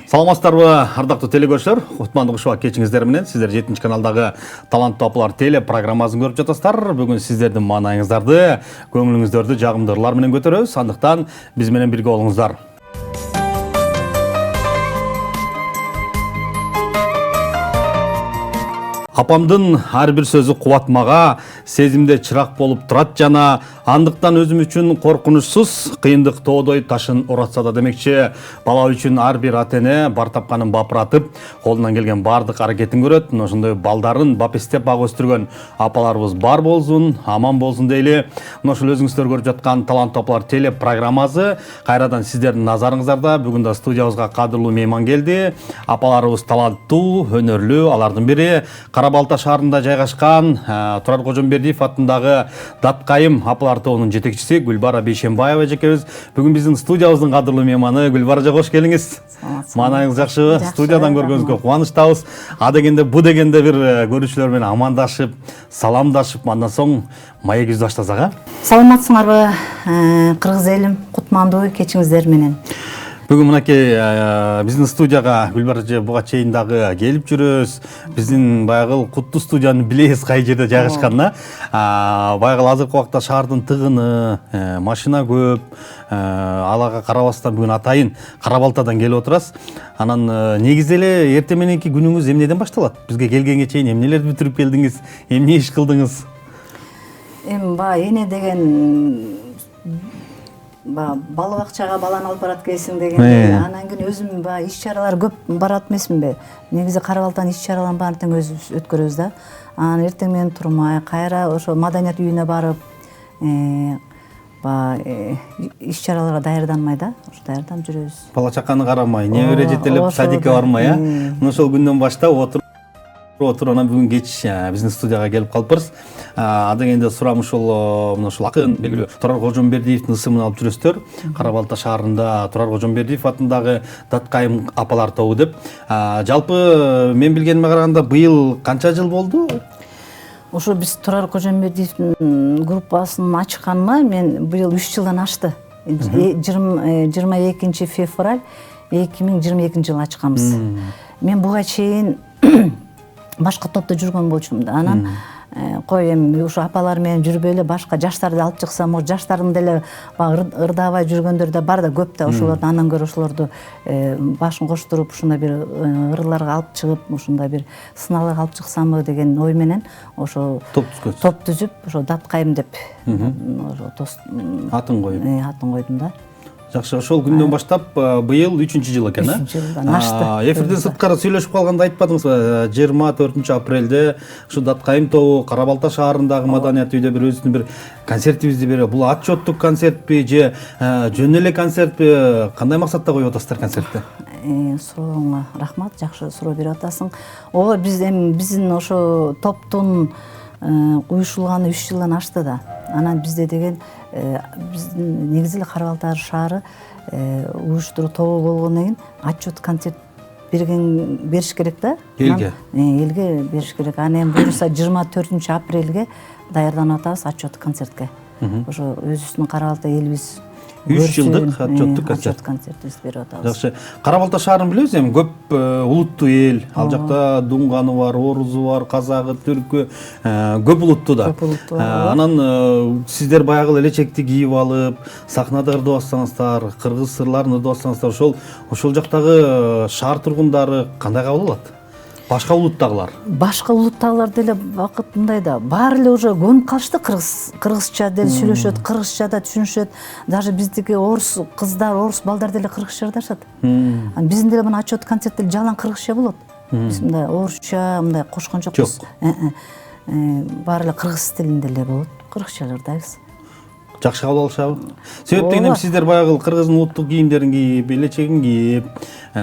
Саламатсыздарбы, ардактуу телекөрүүчүлөр. Кутмандык ушуга кечиңиздер менен сиздер 7-чи каналдагы Таланттуу апалар теле программасын көрүп жатасыздар. Бүгүн сиздердин маанайыңыздарды, көңүлүңүздөрдү жагымдуу ырлар менен көтөрөбүз. Андыктан биз менен бирге болуңуздар. Апамдын ар бир сөзү кубат мага, сезимде чырак болуп турат жана, андыктан өзүм үчүн коркунучсуз, кыйындык тоодой ташын уратса да демекчи, бала үчүн ар бир ата эне бар тапканын бапыратып, колунан келген бардык аракетин көрөт. Ошондой балдарын бапестеп бак өстүргөн апаларыбыз бар болсун, аман болсун дейли. Мына ушул өзүңүздөр көрүп жаткан Таланттуу апалар теле программасы кайрадан сиздердин назарыңыздарда. Бүгүн да студиябызга кадырлуу мейман келди. Апаларыбыз таланттуу, өнөрлүү, алардын бири Карабалта шаарында жайгашкан Турар Кожомбердиев атындагы Даткайым апалар тобунун жетекчиси Гүлбара Бейшенбаева эжекебиз. Бүгүн биздин студиябыздын кадырлуу мейманы. Гүлбара эже, кош келиңиз. Маанайыңыз жакшыбы? Студиядан көргөнүзгө кубанычтабыз. А дегенде бу дегенде бир көрүүчүлөр менен амандашып, саламдашып, андан соң маегибизди баштасак, а? Саламатсыңарбы, кыргыз элим, кутмандуу кечиңиздер менен. Бүгүн мынакей биздин студияга Гүлбара эже буга чейин дагы келип жүрөбүз. Биздин баягы куттуу студияны билебиз кай жерде жайгашканын. Баягы азыркы убакта шаардын тыгыны, машина көп. Алага карабастан бүгүн атайын Карабалтадан келип отурасыз. Анан негизи эле эртең мененки күнүңүз эмнеден башталат? Бизге келгенге чейин эмнелерди бүтүрүп келдиңиз? Эмне иш кылдыңыз? Эми эне деген бала бакчага баланы алып барат экенсиң дегенде, анан кийин өзүм иш чаралар көп барат эмесминби? Негизи Карабалтанын иш чараларын баарын тең өзүбүз өткөрөбүз да. Анан эртең менен турмай, кайра ошо маданият үйүнө барып, иш чараларга даярданмай да, ошо даярданып жүрөбүз. Бала чаканы карамай, небере жетелеп садикке бармай, Мына ошол күндөн баштап отуруп анан бүгүн кеч биздин студияга келип калыппыз. Дегенде сурам мына ушул акын белгилүү Турар Кожомбердиевдин ысымын алып жүрөсүздөр. Карабалта шаарында Турар Кожомбердиев атындагы Даткайым апалар тобу деп. Жалпы мен билгениме караганда быйыл канча жыл болду? Ошо биз Турар Кожомбердиевдин группасын ачканыма мен быйыл 3 жылдан ашты. 22 февраль 2022 жылы ачканбыз. Мен буга чейин башка топто жүргөн болчумун да. Анан кой эми ушу апалар менен жүрбөй эле башка жаштарды алып чыксам, жаштардын деле ырдабай жүргөндөр да бар да, көп да. Ошолорду андан көрө ошолорду башын коштуруп ушундай бир ырларга алып чыгып, ушундай бир сыналарга алып чыксамбы деген ой менен ошо топ түзүп, ошо Даткайым деп атын койдум да. Жакшы, ошол күндөн баштап быйыл 3-чү жыл экен, 3-чү жылдан ашты. Эфирден сырткары сүйлөшүп калганда айтпадыңызбы? 24 апрелде ушу Даткайым тобу Карабалта шаарындагы маданият үйдө бир өзүнүн бир концертибизди берип, бул отчеттук концертпи же жөн эле концертпи? Кандай максатта коюп атасыздар концертти? Сурооңо рахмат, жакшы суроо берип атасың. Ооба, биздин ошо топтун уюшулганы 3 жылдан ашты да. Анан бизде деген биздин негизи эле Карабалта шаары уюштуруу тобу болгондон кийин отчет концерт бериш керек да. Элге бериш керек. Анан эми буюрса 24 апрелге даярданып атабыз отчет концертке. Ошо өзүбүздүн Карабалта элибиз 3 жылдык отчет концертибизди берип атабыз. Жакшы. Карабалта шаарын билебиз, эми көп улуттуу эл. Ал жакта дунганы бар, орузу бар, казагы, түркү, көп улуттуу да. Анан сиздер баягы элечекти кийип алып, сахнада ырдап атсаңыздар, кыргыз ырларын ырдап атсаңыздар, ошол жактагы шаар тургундары кандай кабыл алат? Башка улуттагылар деле вакыт мындай да, баары эле уже көнүп калышты. Кыргызча деле сүйлөшөт, кыргызча да түшүнүшөт. Даже биздики орус кыздар, орус балдар деле кыргызча ырдашат. Биздин деле мына отчет концерт деле жалаң кыргызча болот. Биз мындай орусча мындай кошкон жокпуз. Баары эле кыргыз тилинде эле болот. Кыргызча ырдайбыз. Жакшы кабыл алышабы? Себеп дегенде сиздер баягы кыргыздын улуттук кийимдерин кийип, элечегин кийип,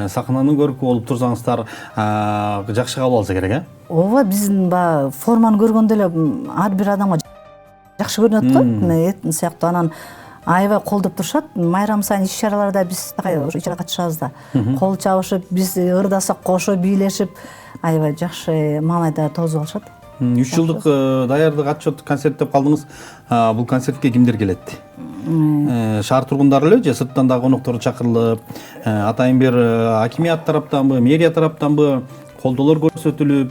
сахнаны көркү болуп турсаңыздар, жакшы кабыл алса керек, Ооба, биздин форманы көргөндө эле ар бир адамга жакшы көрүнөт го. Этин сыяктуу анан аябай колдоп турушат. Майрам сайын иш чараларда биз иш чарага катышабыз да. Кол чабышып, биз ырдасак кошо бийлешип, аябай жакшы маанайда тосуп алышат. 3 жылдык даярдык отчеттук концерт деп калдыңыз. Бул концертке кимдер келет? шаар тургундары эле же сырттан дагы коноктору чакырылып, атайын бир акимият тараптанбы, мэрия тараптанбы колдоолор көрсөтүлүп,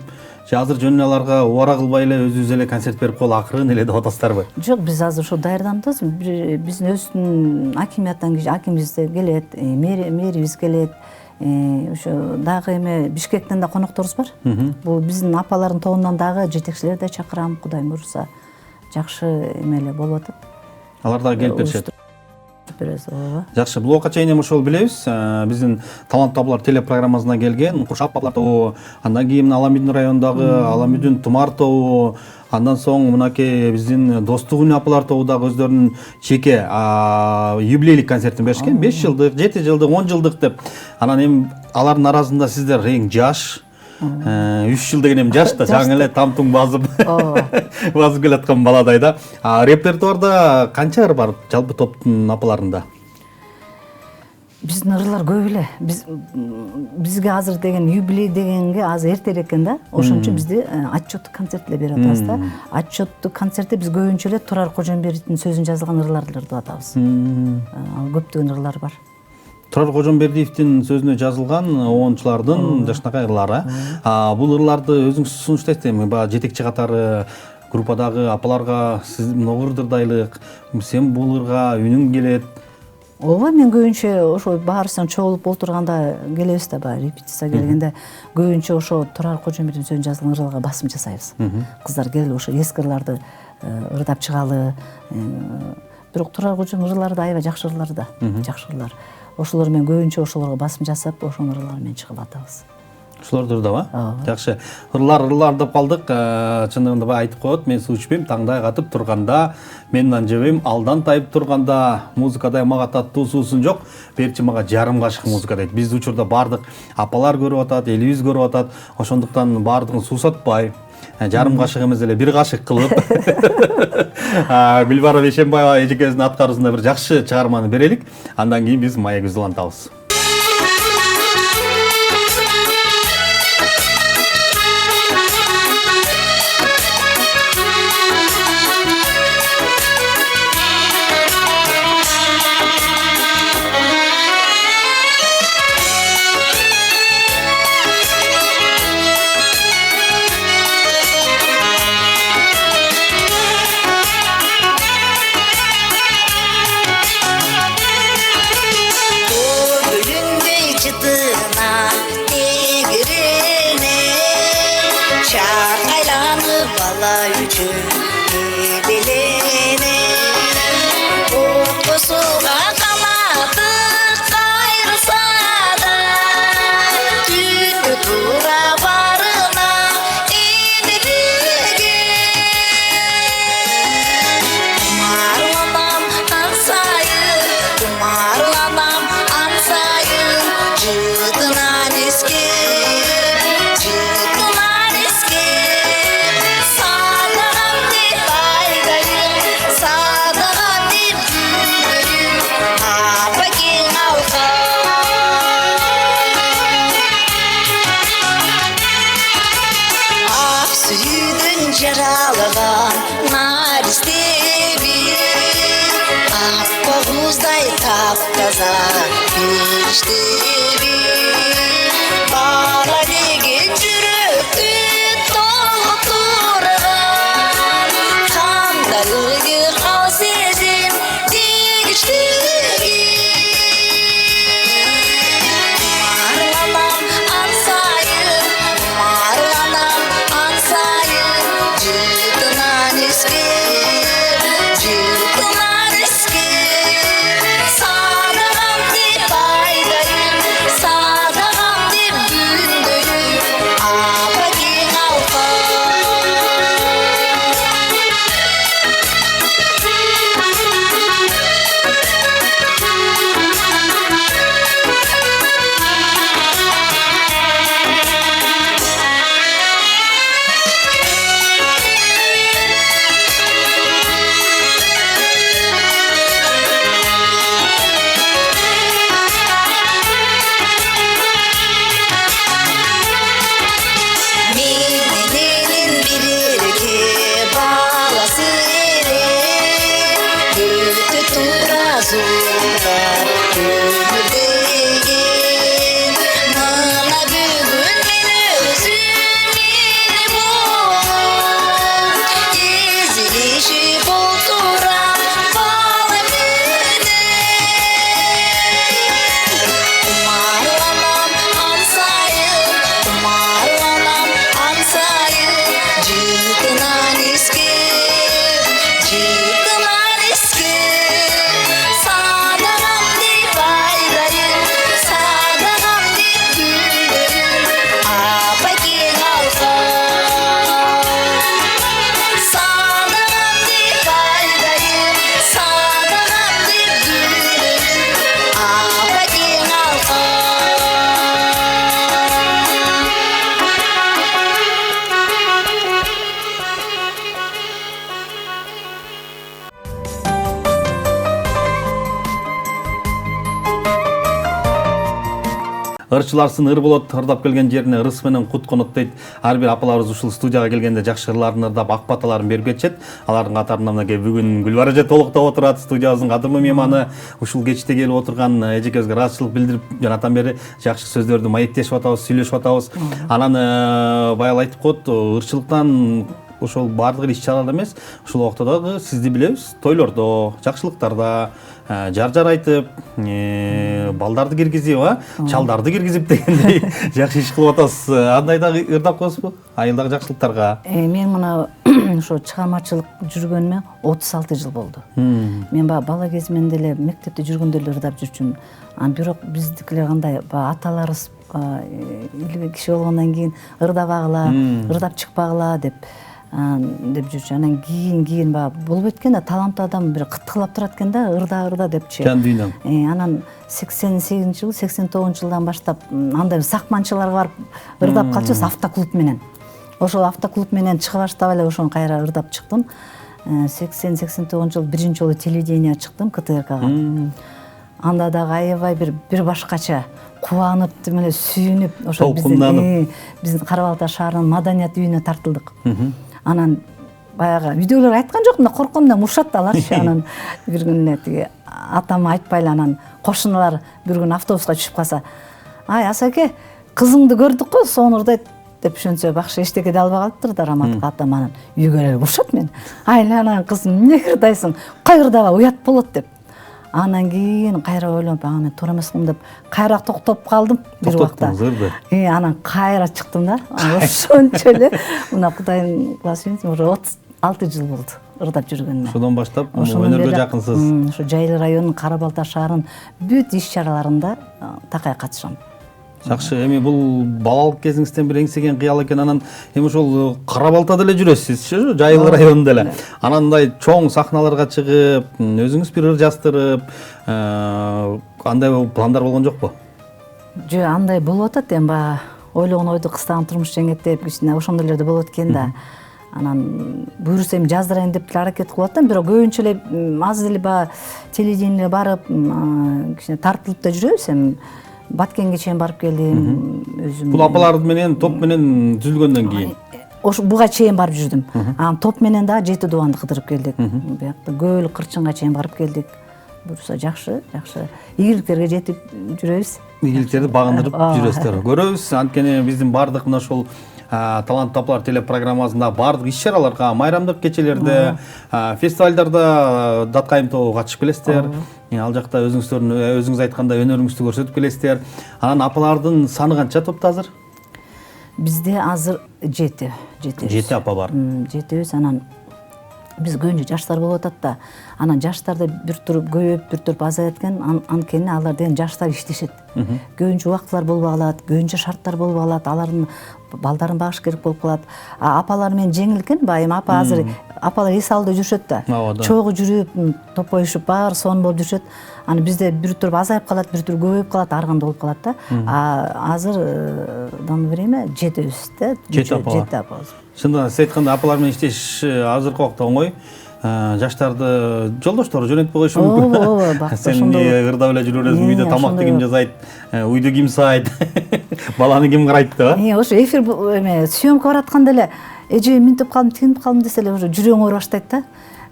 же азыр жөн аларга убара кылбай эле өзүбүз эле концерт берип коелу акырын эле деп атасыздарбы? Жок, биз азыр ушу даярданабыз. Биздин өзүбүздүн акимияттан акимибиз да келет, мэрибиз келет. Ошо дагы эме Бишкектен да конокторубуз бар. Бул биздин апалардын тобунан дагы жетекчилер да чакырам, Кудайым буйруса. Жакшы эме эле болуп атат. Алар дагы келип беришет. Ооба. Жакшы, бул убакка чейин эми ошол билебиз. Биздин таланттуу апалар телепрограммасына келген, Курш апалар тобу, андан кийин Аламүдүн районундагы Аламүдүн Тумар тобу, андан соң мынакей биздин Достук үнү апалар тобу дагы өздөрүнүн жеке юбилейлик концертин беришкен. 5 жылдык, 7 жылдык, 10 жылдык деп. Анан эми алардын арасында сиздер эң жаш, 3 жыл деген эми жаш да, жаңы эле там-туң басып басып келаткан баладай да. Репертуарда канча ыр бар жалпы топтун апаларында? Биздин ырлар көп эле. Бизге азыр деген юбилей дегенге азыр эртерээк экен да. Ошон үчүн бизди отчеттук концерт эле берип атабыз да. Отчеттук концертте биз көбүнчө эле Турар Кожомбердиевдин сөзүн жазылган ырларды деп атабыз. Ал көптөгөн ырлар бар. Турар Кожомбердиевдин сөзүнө жазылган оончулардын жашынакай ырлары. Бул ырларды өзүңүз сунуштайсыз эми, баягы жетекчи катары группадагы апаларга сиз мына ырдырдайлык, сен бул ырга үнүң келет. Ооба, мен көбүнчө ошо баарыбыздан чогулуп отурганда келебиз да, баягы репетиция келгенде көбүнчө ошо Турар Кожомбердиевдин сөзүн жазылган ырларга басым жасайбыз. Кыздар келип ошо эски ырларды ырдап чыгалы. Бирок Турар Кожомбердиевдин ырлары да аябай жакшы ырлар да, жакшы ырлар. Ошолор менен көбүнчө ошолорго басым жасап, ошонун ырлары менен чыгып атабыз. Ошолорду ырдап, жакшы. Ырлар деп калдык. Чындыгында баягы айтып коет, мен суу ичпейм, таңдай катып турганда, мен нан жебейм, алдан тайып турганда, музыкадай мага таттуу суусун жок, берчи мага жарым кашык музыка дейт. Биз учурда бардык апалар көрүп атат, элибиз көрүп атат. Ошондуктан бардыгын суусатпай, жарым кашык эмес эле бир кашык кылып Гүлбара Бейшенбаева эжекебиздин аткаруусунда бир жакшы чыгарманы берелик. Андан кийин биз маегибизди улантабыз. суrar көңілдеген мына бүгін мен өзіңмен болып езелешіп отырам баламенен құмарланам ансайын жыртынан ескеп садағам деп айдайын садағам деп гүлдейін апакең алқам садағам деп айдайын садағам деп гүлдейін апакең алқам ырчыларсын ыр болот, ырдап келген жерине ырыс менен кут конот дейт. Ар бир апаларыбыз ушул студияга келгенде жакшы ырларын ырдап, ак баталарын берип кетишет. Алардын катарында мынакей бүгүн Гүлбара эже толуктап отурат. Студиябыздын кадырмы мейманы ушул кечте келип отурган эжекебизге ыраазычылык билдирип, жанатан бери жакшы сөздөрдү маектешип атабыз, сүйлөшүп атабыз. Анан баягы айтып коет, ырчылыктан ошол баардык иш-чаралар эмес, ушул убакта дагы сизди билебиз, тойлордо, жакшылыктарда жар айтып, балдарды киргизип, чалдарды киргизип дегендей жакшы иш кылып атасыз. Андай дагы ырдап коесузбу? Айылдагы жакшылыктарга. Мен мына ошо чыгармачылык жүргөнүмө 36 жыл болду. Мен бала кезимден деле мектепте жүргөндө эле ырдап жүрчүмүн. Бирок биздикилер кандай аталарыбыз илгей киши болгондон кийин ырдабагыла, ырдап чыкпагыла деп жүрчү. Анан кийин болуп эткен да таланттуу адам бир кыттыклап турат экен да, ырда депчи. Жан дүйнөм. Анан 88-жыл, 89-жылдан баштап андай сакманчыларга барып ырдап калчыбыз автоклуб менен. Ошол автоклуб менен чыга баштап эле ошону кайра ырдап чыктым. 80-89 жыл биринчи жолу телевидение чыктым КТРКга. Анда дагы аябай бир башкача кубанып, эле сүйүнүп, ошо биздин Кара Балта шаарынын маданият үйүнө тартылдык. Анан баягы үйдөгүлөр айткан жокмун да, коркком да, урушат аларчы. Анан бир күнү тиги атама айтпайлы, анан кошуналар бир күн автобуска түшүп калса, ай Асаке, кызыңды көрдүк го, сону ырдайт деп түшүнсө бакшы эчтеке де албай калыптыр да раматка атам. Анан үйгө эле урушат мени. Ай анан кызым, эмне ырдайсың? Кайырдаба, уят болот деп. Анан кийин кайра ойлонуп, мен туура эмескмин деп кайра токтоп калдым бир убакта. Анан кайра чыктым да. Ошончо эле мына Кудайдын кыласы менен уже 36 жыл болду ырдап жүргөнүмө. Ошондон баштап өнөргө жакынсыз. Ошо Жайыл районунун Кара Балта шаарынын бүт иш-чараларында такай катышам. Жакшы, эми бул балалык кезиңизден бир эңсеген кыял экен. Анан эми ошол Кара Балтада эле жүрөсүз, Жайыл районунда эле. Анан мындай чоң сахналарга чыгып, өзүңүз бир ыр жаздырып, андай пландар болгон жокпу? Жок, андай болуп атат, эми ойлогон ойду кыстаган турмуш жеңеттеп, кичине ошондой эле болот экен да. Анан буюрса эми жаздырайын деп деле аракет кылып атам, бирок көбүнчө эле азыр эле телевидениеге барып, кичине тартылып да жүрөбүз. Эми Баткенге чейин барып келдим өзүм. Бул апалар менен, топ менен түзүлгөндөн кийин. Ошо буга чейин барып жүрдүм. Анан топ менен да Жети Дубанды кыдырып келдик. Биякта Көл, Кырчынга чейин барып келдик. Буюрса жакшы. Ийгиликтерге жетип жүрөбүз. Ийгиликтерди багындырып жүрөсүздөр. Көрөбүз, анткени биздин бардык мына ушул таланттуу апалар телепрограммасында бардык иш-чараларга, майрамдык кечелерде, фестивалдарда дат тобу катышып келесиздер. Ал жакта өзүңүз айткандай өнөрүңүздү көрсөтүп келесиздер. Анан апалардын саны канча топто азыр? Бизде азыр 7. 7 апа бар. 7-биз. Анан биз көбүнчө жаштар болуп атат да. Анан жаштарды бир туруп көбөйүп, бир туруп азайып экен. Анткени алар деген жаштар иштешет. Көбүнчө убактылар болбой калат, көбүнчө шарттар болбой калат, алардын балдарын багыш керек болуп калат. Апалар менен жеңил экен, эми апа азыр апалар эс алды жүрүшөт да. Чогуу жүрүп, топоюшуп баары сонун болуп жүрүшөт. Аны бизде бир туруп азайып калат, бир туруп көбөйүп калат, ар кандай болуп калат да. Азыр даны время 7-биз да. 7 апабыз. Шындыгында сиз айткандай апалар менен иштеш азыркы убакта оңой. Жаштарды жолдоштору жөнөтпөй коюшу мүмкүн. Ооба, Сен ырдап эле жүрүп бересиң, үйдө тамакты ким жасайт, үйдү ким саайт, баланы ким карайт деп. Ошо эфир эме съемка баратканда эле эже минтип калдым, тигинип калдым десе эле уже жүрөгүң ооруй баштайт да.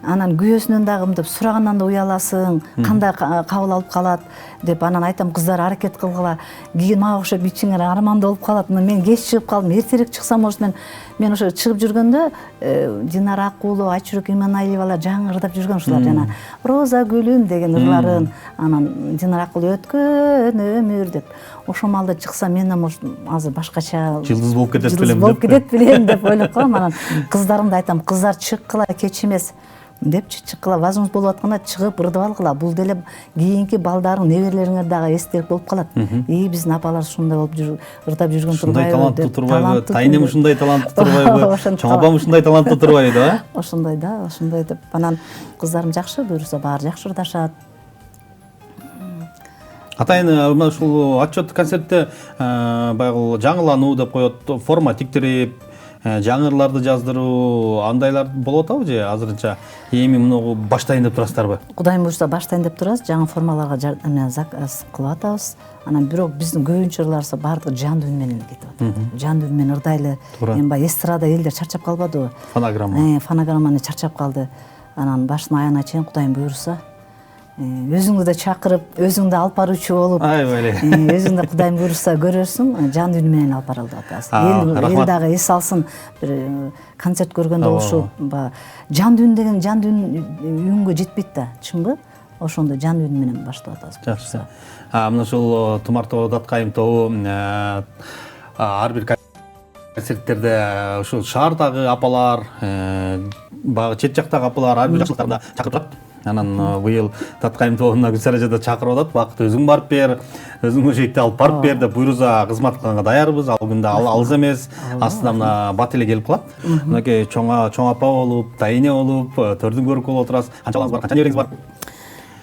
анан күйөөсүнөн дагы мынтип сурагандан да уяласың, кандай кабыл алып калат деп анан айтам, кыздар аракет кылгыла, кийин мага окшоп ичиңер армандуу болуп калат. Мен кеч чыгып калдым, эртерээк чыксам, может мен ошо чыгып жүргөндө Динара Акулова, Айчүрөк Иманалиевалар жаңы ырдап жүргөн ушулар жана Роза гүлүм деген ырларын, анан Динара Акулова өткөн өмүр деп. Ошол маалда чыксам мен азыр башкача Жылдыз болуп кетет белем деп ойлоп калам. Анан кыздарымда айтам, кыздар чыккыла, кеч эмес депчи, чыккыла, возможность болуп атканда чыгып ырдап алгыла. Бул деле кийинки балдарың, неберелериңер дагы эстелик болуп калат. Биздин апалар ушундай болуп ырдап жүргөн турбайбы? турбайбы Таланттуу турбайбы? Тайнем ушундай таланттуу турбайбы? Чоң апам ушундай таланттуу турбайбы да? Ошондой да, ошондой деп. Анан кыздарым жакшы, буюрса баары жакшы ырдашат. Атайын мына ушул отчет концертте баягы жаңылануу деп коет, форма тиктирип, жаңы ырларды жаздыруу, андайлар болуп атабы же азырынча эми муну баштайын деп турасыздарбы? Кудайым буйрса баштайын деп турабыз, жаңы формаларга заказ кылып атабыз. Анан бирок биздин көбүнчө ырларыбыз баардыгы жандуу үн менен кетип атат. Жандуу үн менен ырдайлы. Эми баягы эстрада элдер чарчап калбадыбы? Фонограмманы чарчап калды. Анан башынан аягына чейин Кудайым буйрса өзүңдү да чакырып, өзүң да алып баруучу болуп, өзүң да Кудайым буйрса көрөрсүң, жандуу үн менен алып бара атабыз. Эл дагы эс алсын, бир концерт көргөндө ушул жандуу үн деген жандуу үнгө жетпейт да, чынбы? Ошондой жандуу үн менен баштап атабыз. Жакшы. Мына ушул Тумар тобу, Даткайым тобу ар бир концерттерде ушул шаардагы апалар, баягы чет жактагы апалар ар бир жакшылыктарда чакырып турат. Анан быйыл Даткайым тобуна Гүлсаражада чакырып атат. Бакыт өзүң барып бер, өзүң өжекти алып барып бер деп буйруса кызмат кылганга даярбыз. Ал күндө алыс эмес. Астына мына бат эле келип калат. Мынакей чоң апа болуп, тайыне болуп, төрдүн көрүп болуп отурасыз. Канча балаңыз бар, канча небереңиз бар?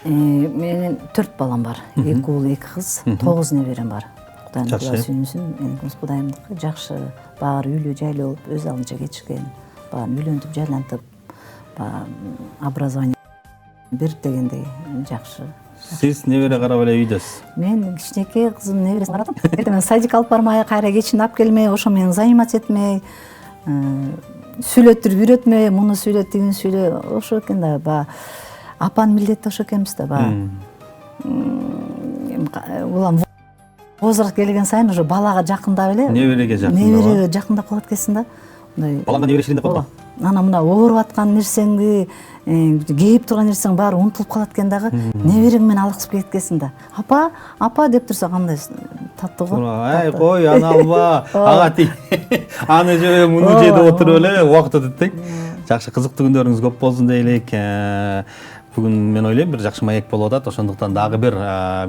Менин 4 балам бар. 2 уул, 2 кыз, 9 неберем бар. Кудайым сүйүнсүн. Менин Кудайымдыкы жакшы, баары үйлүү жайлуу болуп, өз алдынча кетишкен. Баарын үйлөнтүп, жайлантып, образование берип дегендей жакшы. Сиз небере карап эле үйдөсүз? Мен кичинекей кызым небересин карадым. Мен садик алып бармай, кайра кечин алып келмей, ошо менен заниматься этмей, сүйлөтүрүп үйрөтмөй, муну сүйлө, тигини сүйлө, ошо экен да. Апанын милдети ошо экенбиз да. Улам возраст келген сайын уже балага жакындап эле. Небереге жакындап. Небереге жакындап калат экенсиң да. Балаңга небере ширин деп коет. Анан мына ооруп аткан нерсеңди, кейип турган нерсең баары унутулуп калат экен дагы. Неберең менен алыксып кеткенсиң да. Апа деп турса кандай таттуу го. Ай, кой, аны алба. Ага ти. Аны же муну же деп отуруп эле убакыт өтөт дейт. Жакшы, кызыктуу күндөрүңүз көп болсун дейлик. Бүгүн мен ойлойм бир жакшы маек болуп атат. Ошондуктан дагы бир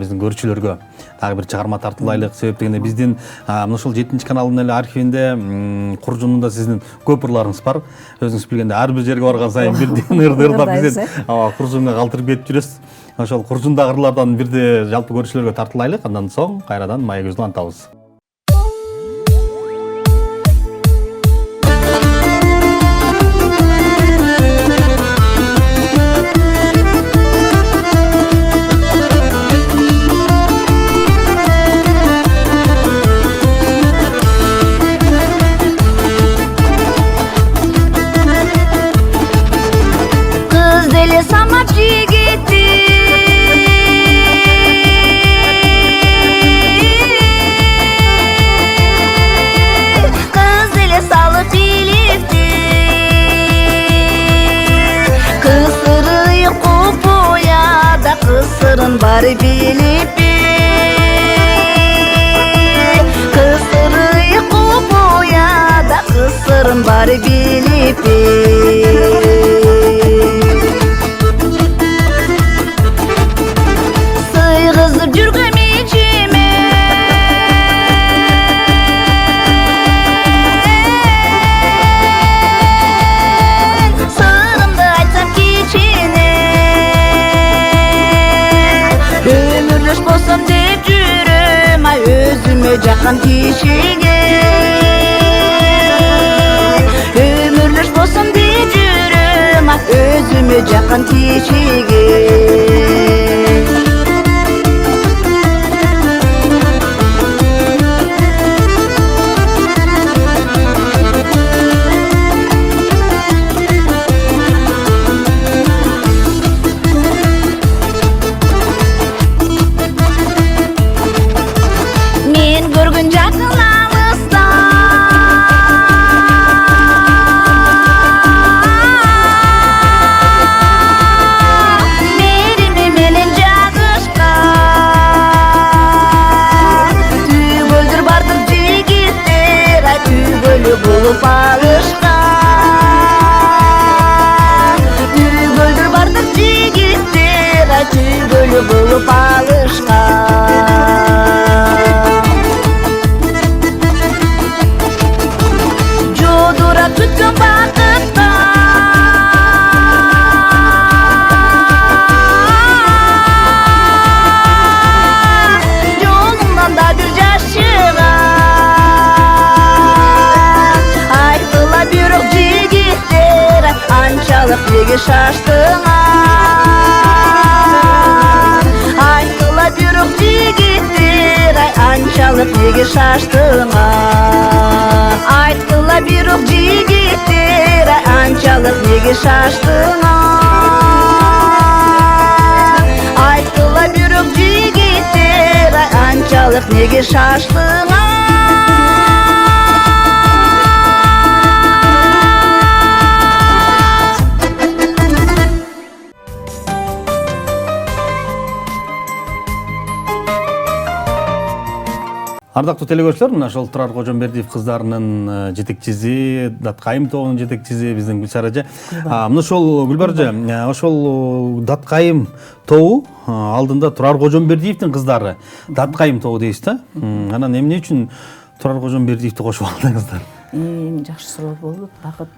биздин көрүүчүлөргө дагы бир чыгарма тартуулайлык. Себеп дегенде биздин мына ушул 7 каналдын эле архивинде куржунунда сиздин көп ырларыңыз бар. Өзүңүз билгендей ар бир жерге барган сайын бирден ырдап бизден куржунга калтырып кетип жүрөсүз. Ошол куржундагы ырлардан бирде жалпы көрүүчүлөргө тартуулайлык. Андан соң кайрадан маегибизди улантабыз. Bari bilip kısırı yıkıp ya da kısırın bari bilip sığızıp жүргөм içime sırrımdı aytsam kişine ömürlüş bolsam dep жүрөм ay özüme жакын кишиге ömürlüş bolsam dep жүрөм ay özüme жакын кишиге шаштыңа. Айткыла бирок жигиттер, анчалык неге шаштыңа. Айткыла бирок жигиттер, анчалык неге шаштыңа. Ардактуу телекөрүүчүлөр, мына ошол Турар Кожомбердиев кыздарынын жетекчиси, Даткайым тобунун жетекчиси биздин Гүлсара эже. Мына ошол Гүлбар эже, ошол Даткайым тобу алдында Турар Кожомбердиевдин кыздары Даткайым тобу дейсиз да? Анан эмне үчүн Турар Кожомбердиевди кошуп алдыңыздар? Жакшы суроо болду. Бакыт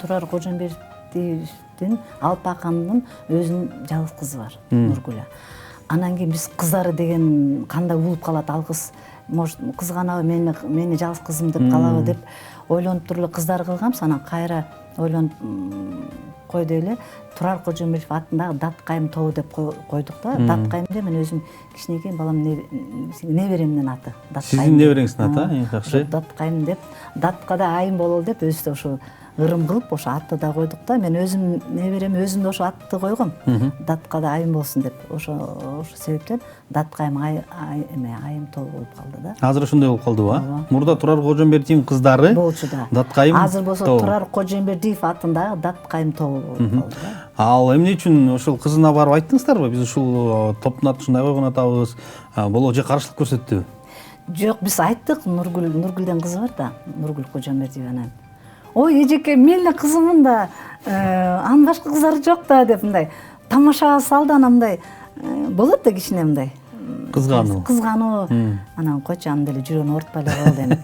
Турар Кожомбердиевдин Алпакандын өзүнүн жалгыз кызы бар, Нургүлө. Анан кийин биз кыздары деген кандай болуп калат, ал кыз может кызганабы, мени жалгыз кызым деп калабы деп ойлонуп туруп эле кыздар кылганбыз. Анан кайра ойлонуп койду эле Турар Кожомбердиев атындагы Даткайым тобу деп койдук да. Даткайым деп мен өзүм кичинекей балам неберемдин аты. Сиздин небереңиздин аты, жакшы. Даткайым деп, Даткада айым бололу деп өзү да ошо ырым кылып ошо атты да койдук да. Мен өзүм неберем өзүм да ошо атты койгом. Даткада айым болсун деп. Ошо себептен Даткайым айым тобу болуп калды да. Азыр ошондой болуп калдыбы? Мурда Турар Кожомбердиевдин кыздары болчу да. Даткайым. Азыр болсо Турар Кожомбердиев атындагы Даткайым тобу болуп калды да. Ал эмне үчүн ошол кызына барып айттыңыздарбы? Биз ушул топтун атын ушундай койгон атабыз. Боло же каршылык көрсөттүбү? Жок, биз айттык. Нургүлдүн кызы бар да, Нургүл Кожомбердиев анан. Ой, эжеке, мен эле кызыммын да, анын башка кыздары жок да деп мындай тамаша салды, анан мындай болот да кичине мындай кызгануу. Анан койчу, аны деле жүрөгүн оорутпай эле коелу эми.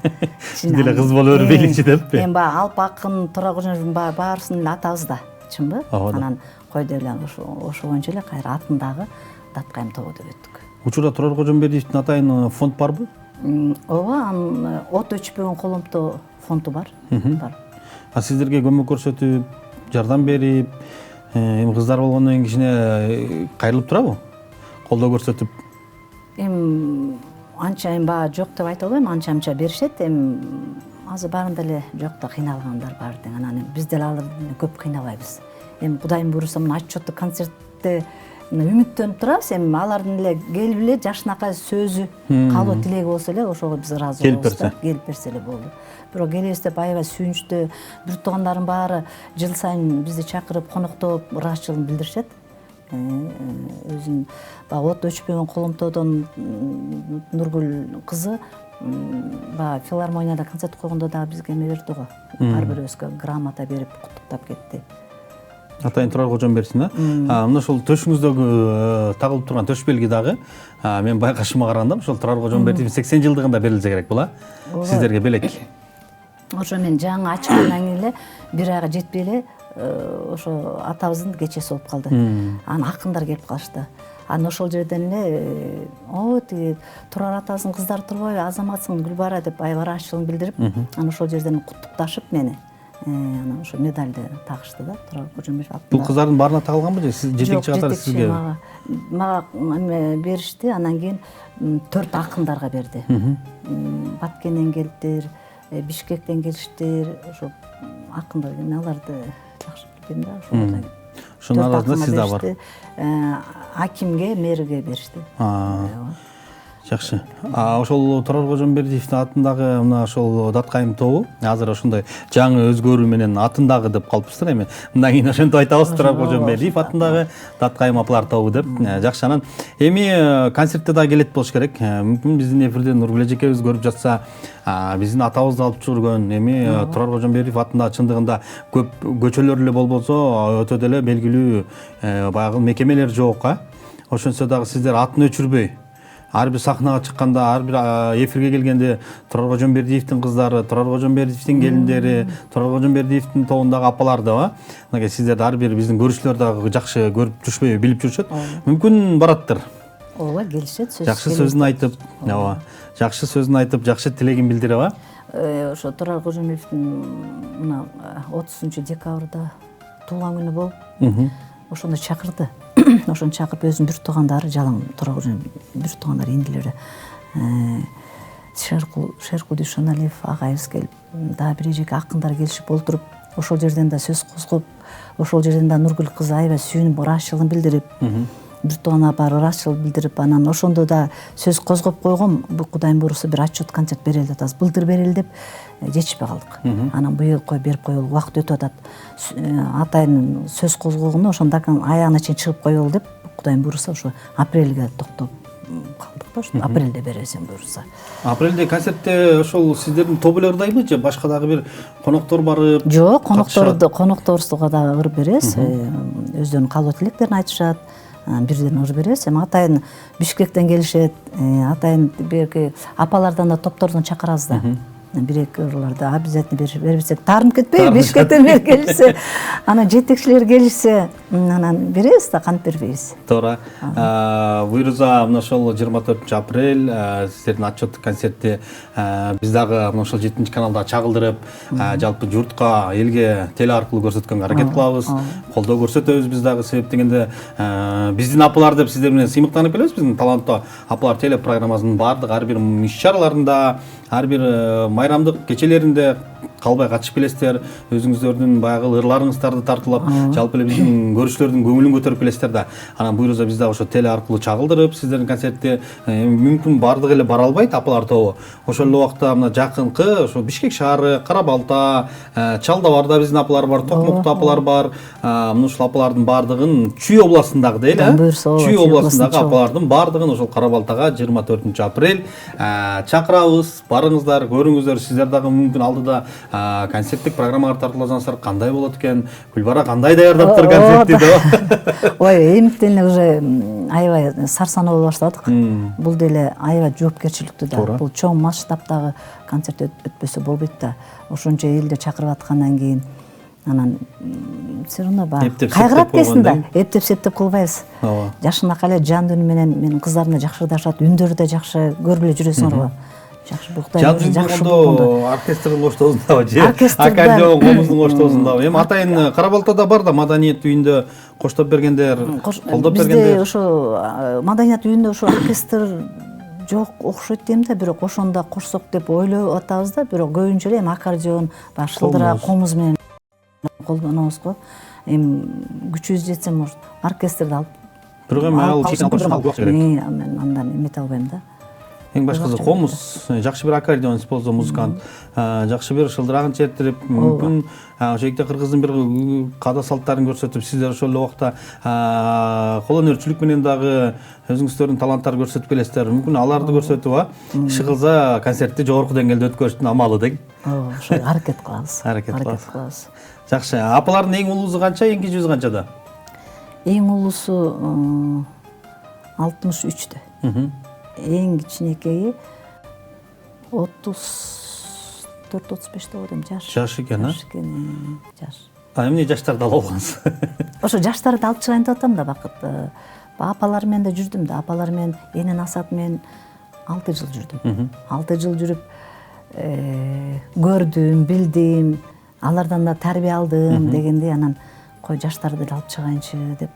Сиз деле кыз боло бербейличи деппи? Эми баягы Алпакын, Турар Кожомбердиевдин баарысынын эле атабыз да, чынбы? Анан койду эле ошо боюнча эле кайра атындагы Даткайым тобу деп өттүк. Учурда Турар Кожомбердиевдин атайын фонд барбы? Ооба, анын от өчпөгөн коломто фонду бар. А сиздерге көмөк көрсөтүп, жардам берип, эми кыздар болгондон кийин кичине кайрылып турабы? Колдоо көрсөтүп. Эми анча баягы жок деп айта албайм, анча беришет. Эми азыр баарында эле жок да, кыйналгандар бар дең. Анан биз деле алардан көп кыйнабайбыз. Эми Кудайым буйруса мына отчеттик концертте үмүттөнүп турабыз. Эми алардын эле келип эле жашынакай сөзү, калуу тилеги болсо эле ошого биз ыраазы болобуз да. Келип берсе эле болду. Бирок келебиз деп аябай сүйүнүчтүү бир туугандардын баары жыл сайын бизди чакырып коноктоп ыраазычылыгын билдиришет. Өзүн баягы от өчпөгөн коломтодон Нургүл кызы баягы филармонияда концерт койгондо дагы бизге эме берди го. Ар бирөөбүзгө грамота берип куттуктап кетти. Атайын Турар Кожомбердиев, мына ошол төшүңүздөгү тагылып турган төш белги дагы мен байкашыма караганда ошол Турар Кожомбердиевдин 80 жылдыгында берилсе керек була. Сиздерге белек. Ошо мен жаңы ачкандан кийин эле бир айга жетпей эле ошо атабыздын кечеси болуп калды. Анан акындар келип калышты. Анан ошол жерден эле о тиги Турар атабыздын кыздары турбайбы, азаматсың Гүлбара деп аябай ыраазычылыгын билдирип, анан ошол жерден куттукташып мени анан ошо медальды тагышты да, Турар Кожомбердиев атында. Бул кыздардын баарына тагылганбы же сиз жетекчи катары сизге? Мага беришти, анан кийин 4 акындарга берди. Баткенден келиптир, Бишкектен келиштир, ошо акындар, аларды жакшы билбейм да, ошолордон. Ошонун арасында сиз да бар. Акимге, мэрге беришти. Жакшы. Ошол Турар Кожомбердиевдин атындагы мына ошол Даткайым тобу азыр ошондой жаңы өзгөрүү менен атындагы деп калыппыздар эми. Мындан кийин ошентип айтабыз, Турар Кожомбердиев атындагы Даткайым апалар тобу деп. Жакшы. Анан эми концертте да келет болуш керек. Мүмкүн биздин эфирде Нургүл эжекебиз көрүп жатса, биздин атабызды алып жүргөн эми Турар Кожомбердиев атындагы чындыгында көп көчөлөр эле болбосо, өтө деле белгилүү баягы мекемелер жок, ошентсе дагы сиздер атын өчүрбөй ар бир сахнага чыкканда, ар бир эфирге келгенде Турар Кожомбердиевдин кыздары, Турар Кожомбердиевдин келиндери, Турар Кожомбердиевдин тобундагы апалар да, мынакей сиздерди ар бир биздин көрүүчүлөр дагы жакшы көрүп жүрүшпөйбү, билип жүрүшөт. Мүмкүн бараттыр. Ооба, келишет, жакшы сөзүн айтып, жакшы сөзүн айтып, жакшы тилегин билдирип, ошо Турар Кожомбердиевдин мына 30 декабрда туулган күнү болуп, ошондо чакырды. Ошону чакырып өзүнүн бир туугандары жалаң Турар Кожомбердиев бир туугандары индилери Шеркул Дүйшөналиев агайыбыз келип, дагы бир эжеке акындар келишип олтуруп, ошол жерден да сөз козгоп, ошол жерден да Нургүл кызы аябай сүйүнүп ыраазычылыгын билдирип, бир тууган апа ыраазычылык билдирип, анан ошондо да сөз козгоп койгом, бул Кудайым буйруса бир отчет концерт берели деп атабыз. Былтыр берели деп жетишпей калдык. Анан быйыл берип коелу, убакыт өтүп атат. Атайын сөз козгогону ошондо аягына чейин чыгып коелу деп, Кудайым буйруса ошо апрелге токтоп калдык да, ошо апрелде бересиң буйруса. Апрелде концертте ошол сиздердин топ эле ырдайбы же башка дагы бир коноктор барып? Жок, конокторубузга дагы ыр беребиз. Өздөрүнүн калбоо тилектерин айтышат. Бирден ыр беребиз. Эми атайын Бишкектен келишет. Атайын берки апалардан да топтордон чакырабыз да. Бир-эки ырларды обязательно бербесек таарынып кетпейби? Бишкектен бери келишсе, анан жетекчилер келишсе, анан беребиз да, кантип бербейбиз. Туура. Буйруза мына ошол 24 апрель сиздердин отчеттук концертти биз дагы мына ошол 7-каналда чагылдырып, жалпы журтка, элге теле аркылуу көрсөткөнгө аракет кылабыз. Колдоо көрсөтөбүз биз дагы, себеп дегенде биздин апалар деп сиздер менен сыймыктанып келебиз. Биздин таланттуу апалар теле программасынын баардык ар бир иш-чараларында, ар бир майрамдык кечелеринде калбай катышып келесиздер. Өзүңүздөрдүн баягы ырларыңыздарды тартуулап, жалпы эле биздин көрүүчүлөрдүн көңүлүн көтөрүп келесиздер да. Анан буйруза биз дагы ошо теле аркылуу чагылдырып, сиздердин концертте мүмкүн баардыгы эле бара албайт апалар тобу. Ошол эле убакта мына жакынкы ошо Бишкек шаары, Кара Балта, Чалда барда биздин апалар бар, Токмокто апалар бар. Мына ушул апалардын баардыгын Чүй областындагы дейли, Чүй областындагы апалардын баардыгын ошол Кара Балтага 24 апрель чакырабыз. Барыңыздар, көрүңүздөр. Сиздер дагы мүмкүн алдыда концерттик программалар тартууласаңыздар кандай болот экен? Гүлбара кандай даярдаптыр концертти деп? Ой, эмтен эле уже аябай сарсанаа боло баштадык. Бул деле аябай жоопкерчиликтүү да. Бул чоң масштабтагы концерт өтпөсө болбойт да. Ошончо элди чакырып аткандан кийин анан все равно кайгырат кесин да. Эптеп-септеп кылбайбыз. Жакшынакай эле жан үнү менен менин кыздарым да жакшы ырдашат, үндөрү да жакшы, көрүп эле жүрөсүңөрбү? Жакшы буктайбыз, жакшы болгондо оркестрдин коштоосундабы же аккордеон комуздун коштоосундабы? Эми атайын Кара Балтада бар да, маданият үйүндө коштоп бергендер, колдоп бергендер. Бизде ошо маданият үйүндө ошо оркестр жок окшойт дейм да, бирок ошондо кошсок деп ойлоп атабыз да, бирок көбүнчө эле эми аккордеон, шылдыра, комуз менен колдонобуз го. Эми күчүбүз жетсе, может, оркестрди алып. Бирок эми ал мен андан эмете албайм да. Эң башкысы комуз, жакшы бир аккордеон использоо музыкант, жакшы бир шылдырагын чертирип, мүмкүн ошол жерде кыргыздын бир каада салттарын көрсөтүп, сиздер ошол эле убакта кол өнөрчүлүк менен дагы өзүңүздөрдүн таланттарды көрсөтүп келесиздер. Мүмкүн аларды көрсөтүп, иши кылса концертти жогорку деңгээлде өткөрүштүн амалы деги. Ошо аракет кылабыз. Аракет кылабыз. Жакшы. Апалардын эң улуусу канча, эң кичүүсү канчада? Эң улуусу 63-тө. Эң кичинекейи 34-35 болот, жаш. Жаш экен, жаш. Эмне жаштарды алып алгансыз? Ошо жаштарды алып чыгайын деп атам да, бакыт. Апалар менен да жүрдүм да, апалар менен энен Асат менен 6 жыл жүрдүм. 6 жыл жүрүп көрдүм, билдим, алардан да тарбия алдым дегендей, анан кой жаштарды алып чыгайынчы деп.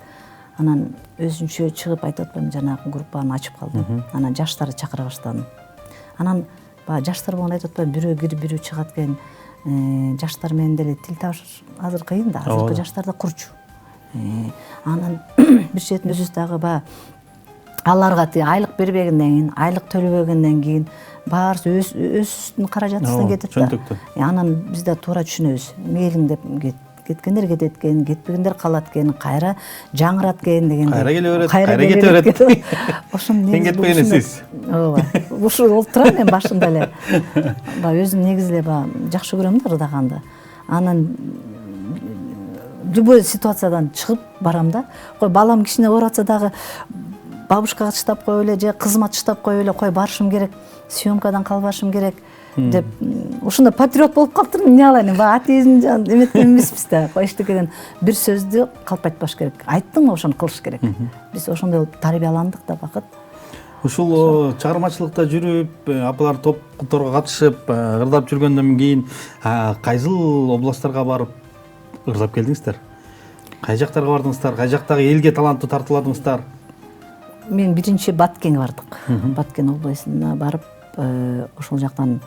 Анан өзүнчө чыгып айтып атпаймынбы, жанагы группаны ачып калдым. Анан жаштарды чакыра баштадым. Анан баягы жаштар болгондо айтып атпаймынбы, бирөө кирип бирөө чыгат экен. Жаштар менен деле тил табыш азыр кыйын да, азыркы жаштар да курчу. Анан бир четинен өзүбүз дагы баягы аларга айлык бербегенден кийин, айлык төлөбөгөндөн кийин баарысы өзүбүздүн каражатыбыздан кетет да. Анан биз да туура түшүнөбүз. Мейлиң деп кеткендер кетет экен, кетпегендер калат экен, кайра жаңырат экен дегенде. Кайра келе берет, кайра кете берет. Ошону негизи кетпеген сиз. Ооба. Ушул болуп турат мен башында эле. Баягы өзүм негизи эле баягы жакшы көрөм да ырдаганды. Анан любой ситуациядан чыгып барам да. Кой балам кичине ооруп атса дагы бабушкага чыдап коюп эле же кызыма чыдап коюп эле, кой барышым керек, съемкадан калбашым керек деп ушундай патриот болуп калыптырмын. Эмне кылайын, баягы атеизм эметкен эмеспиз да. Кой эчтекеден бир сөздү калп айтпаш керек. Айттыңбы, ошону кылыш керек. Биз ошондой болуп тарбияландык да, бакыт. Ушул чыгармачылыкта жүрүп, апалар топторго катышып, ырдап жүргөндөн кийин кайсыл областтарга барып ырдап келдиңиздер? Кай жактарга бардыңыздар? Кай жактагы элге талантты тартууладыңыздар? Мен биринчи Баткенге бардык. Баткен областына барып, ошол жактан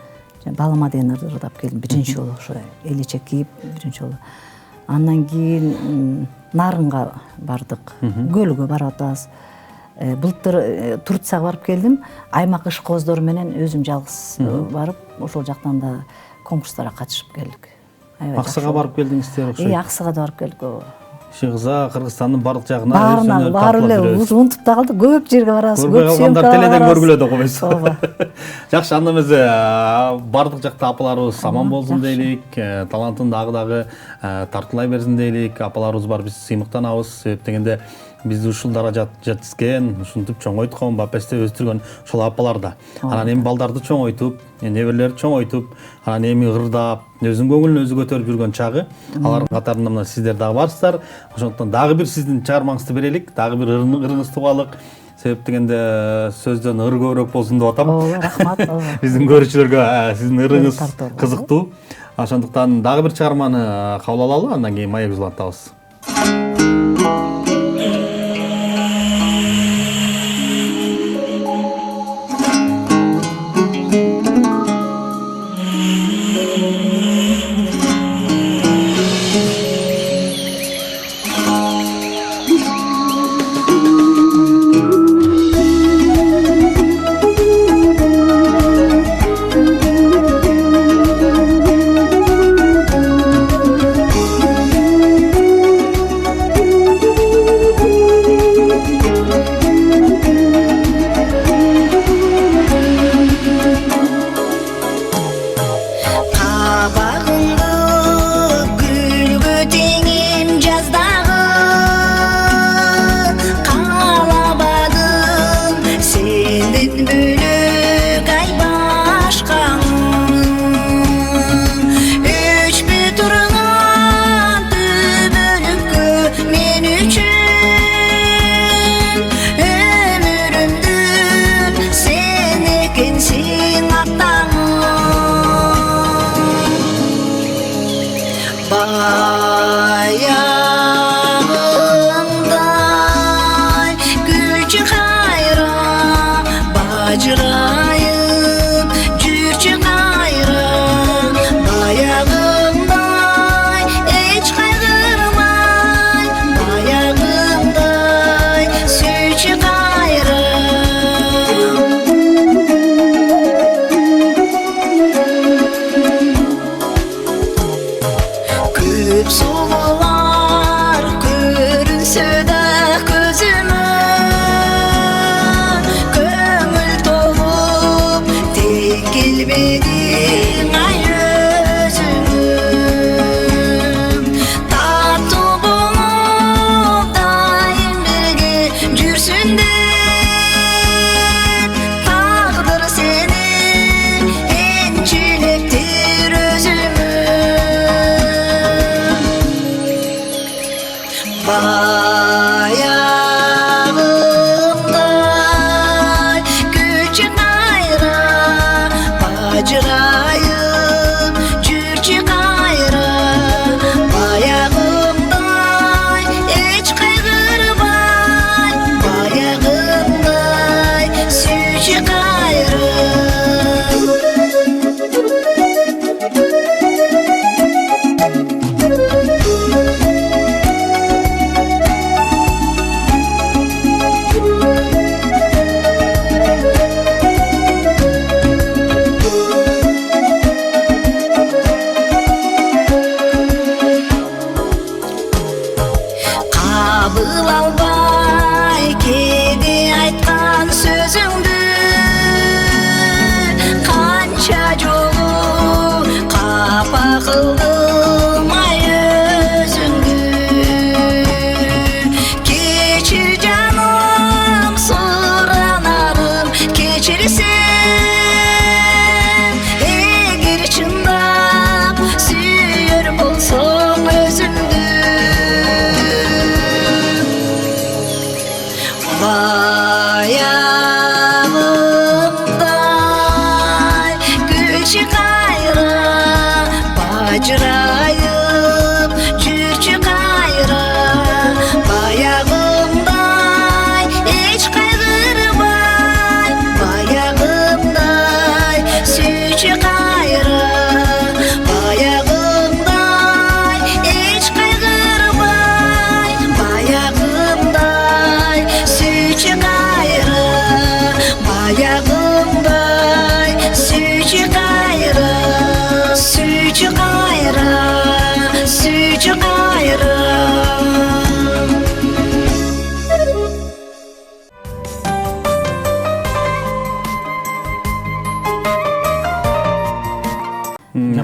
балама деген ырдап келдим биринчи жолу, ошо элечек кийип биринчи жолу. Андан кийин Нарынга бардык, көлгө барып атабыз. Былтыр Турцияга барып келдим. Аймак ишкоздору менен өзүм жалгыз барып, ошол жактан да конкурстарга катышып келдик. Аксыга барып келдиңиздер окшойт. Аксыга да барып келдик. Шыгыза, Кыргызстандын бардык жагына баарына барып эле унутуп да калдык. Көп жерге барабыз. Көрбөй калгандар теледен көргүлө да койбойсуз. Ооба. Жакшы, анда эмесе бардык жакта апаларыбыз аман болсун дейлик. Талантын дагы тартылай берсин дейлик. Апаларыбыз бар, биз сыймыктанабыз. Себеп дегенде бизди ушул даражат жеткизген, ушинтип чоңойткон, бапесте өстүргөн ошол апалар да. Анан эми балдарды чоңойтуп, неберелерди чоңойтуп, анан эми ырдап, өзүнүн көңүлүн өзү көтөрүп жүргөн чагы. Алардын катарында мына сиздер дагы барсыздар. Ошондуктан дагы бир сиздин чыгармаңызды берелик, дагы бир ырыңызды угайлык. Себеп дегенде сөздөн ыр көбүрөөк болсун деп атам. Ооба, рахмат. Биздин көрүүчүлөргө сиздин ырыңыз кызыктуу. Ошондуктан дагы бир чыгарманы кабыл алалы, андан кийин маек улантабыз.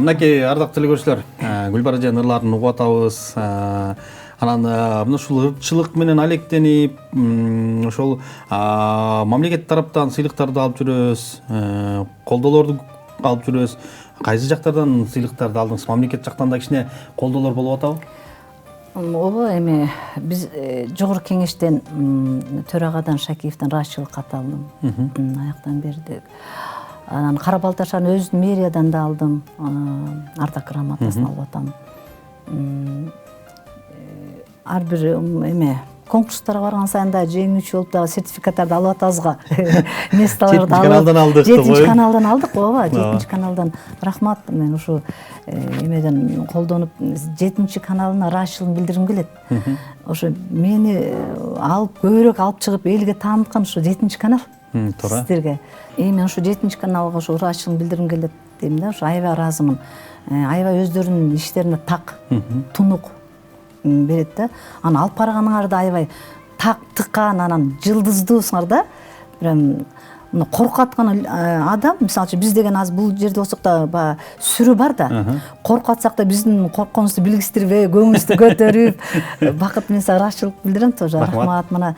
Мынакей ардактуу телекөрүүчүлөр, Гүлбара эженин ырларын угуп атабыз. Анан мына ушул ырчылык менен алектенип, ошол мамлекет тараптан сыйлыктарды алып жүрөбүз, колдоолорду алып жүрөбүз. Кайсы жактардан сыйлыктарды алдыңыз? Мамлекет жактан да кичине колдоолор болуп атабы? Ооба, эми биз жогорку кеңештен төрагадан Шакиевден ыраазычылык кат алдым. Аяктан бердик. Анан Кара Балташан өзүн мэриядан да алдым. Ардак грамотасын алып атам. Ар бир эме конкурстарга барган сайын да жеңүүчү болуп дагы сертификаттарды алып атабызга. Месталарды алып. 7 каналдан алдык. 7 каналдан алдык, ооба, 7 каналдан. Рахмат, мен ушу эмеден колдонуп 7 каналына ыраазычылыгын билдиргим келет. Ошо мени алып көбүрөөк алып чыгып элге тааныткан ушу 7 канал. Туура. Сиздерге. Мен ушу 7 каналга ушу ыраазычылыгын билдиргим келет дейм да. Ушу аябай ыраазымын. Аябай өздөрүнүн иштерине так, тунук берет да. Анан алып барганыңарды аябай так, тыккан, анан жылдыздуусуңар да. Прям коркаткан адам, мисалы үчүн биз деген азыр бул жерде болсок да баягы сүрү бар да. Коркатсак да биздин коркконубузду билгистирбей, көңүлүбүздү көтөрүп, бакыт менен ыраазычылык билдирем тоже. Рахмат. Мына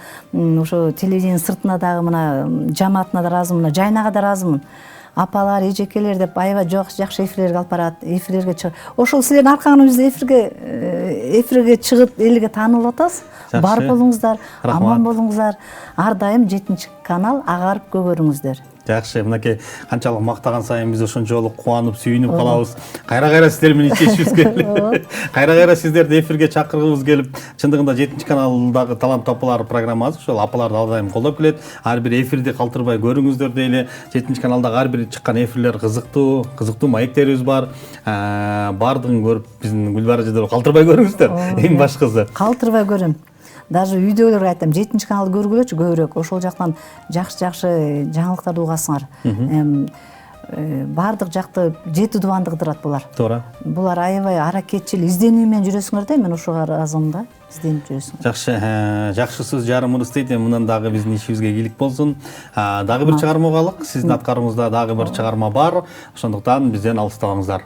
ошо телевидение сыртына дагы мына жамаатына да ыраазымын, мына жайнага да ыраазымын. Апалар, эжекелер деп аябай жакшы эфирлерге алып барат, эфирлерге чыгып. Ошол силердин аркаңыздан биз эфирге чыгып элге таанылып атабыз. Бар болуңуздар, аман болуңуздар. Ар дайым 7 канал агарып көгөрүңүздөр. Жакшы, мынакей канчалык мактаган сайын биз ошончолук кубанып, сүйүнүп калабыз. Кайра сиздер менен иштешибиз келип. Кайра сиздерди эфирге чакыргыбыз келип, чындыгында 7 каналдагы талант апалар программасы ошол апаларды ар дайым колдоп келет. Ар бир эфирди калтырбай көрүңүздөр дейли. 7 каналдагы ар бир чыккан эфирлер кызыктуу маектерибиз бар. Бардыгын көрүп, биздин Гүлбара эжеден калтырбай көрүңүздөр. Эң башкысы. Калтырбай көрөм. Даже үйдөгүлөргө айтам, 7 каналды көргүлөчү көбүрөөк. Ошол жактан жакшы жаңылыктарды угасыңар. Бардык жакты жети дубанды кыдырат булар. Туура. Булар аябай аракетчил, изденүү менен жүрөсүңөр да, мен ушуга ыраазымын да. Изденип жүрөсүңөр. Жакшы сөз жарымыбыз дейт. Мындан дагы биздин ишибизге ийгилик болсун. Дагы бир чыгарма угалык. Сиздин аткарыңызда дагы бир чыгарма бар. Ошондуктан бизден алыстабаңыздар.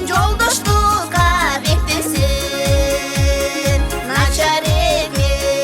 Жолдоштукка бектесин, начар экен.